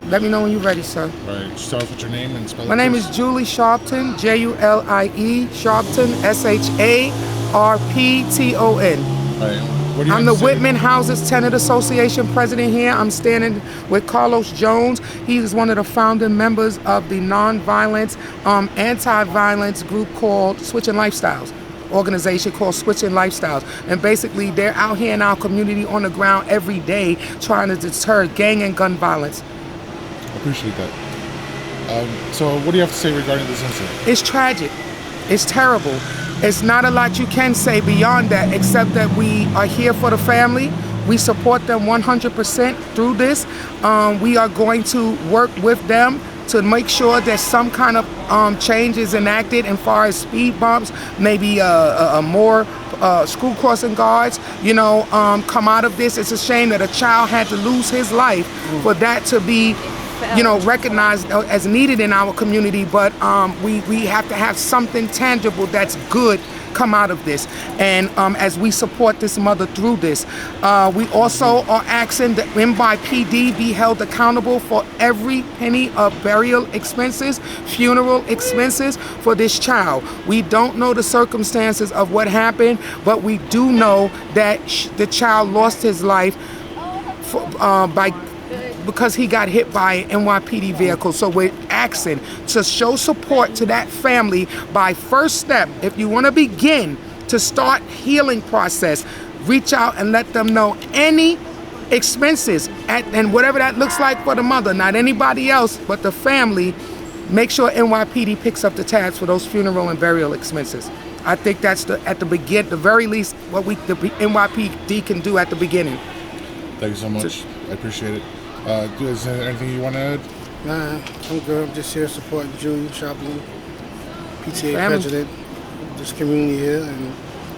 Let me know when you're ready, sir. All right, start off with your name and spell it. My name is Julie Sharpton, Julie Sharpton, Sharpton. All right, what do you I'm have the to say? Whitman Houses Tenant Association president here. I'm standing with Carlos Jones. He is one of the founding members of the nonviolence, anti-violence group called Switching Lifestyles. Organization called Switching Lifestyles, and basically they're out here in our community on the ground every day trying to deter gang and gun violence. Appreciate that. So what do you have to say regarding this incident? It's tragic. It's terrible. It's not a lot you can say beyond that, except that we are here for the family. We support them 100% through this. We are going to work with them to make sure that some kind of change is enacted as far as speed bumps, maybe more school crossing guards, come out of this. It's a shame that a child had to lose his life for that to be recognized as needed in our community, but we have to have something tangible that's good come out of this, and as we support this mother through this, we also are asking the NYPD be held accountable for every penny of burial expenses, funeral expenses for this child. We don't know the circumstances of what happened, but we do know that the child lost his life because he got hit by an NYPD vehicle. So we're asking to show support to that family by first step. If you want to begin to start healing process, reach out and let them know any expenses and whatever that looks like for the mother, not anybody else, but the family. Make sure NYPD picks up the tabs for those funeral and burial expenses. I think that's the very least what the NYPD can do at the beginning. Thank you so much. I appreciate it. Is there anything you want to add? Nah, I'm good. I'm just here supporting Julie Sharpton, PTA Family. president of this community here, and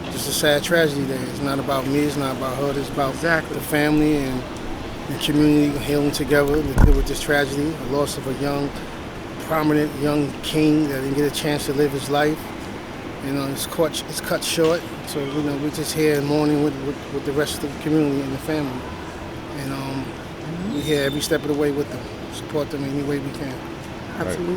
just a sad tragedy there. It's not about me, it's not about her, it's about the family and the community healing together to deal with this tragedy, the loss of a young, prominent young king that didn't get a chance to live his life. It's cut short, so we're just here mourning with the rest of the community and the family. And we're here every step of the way with them, support them any way we can. Absolutely.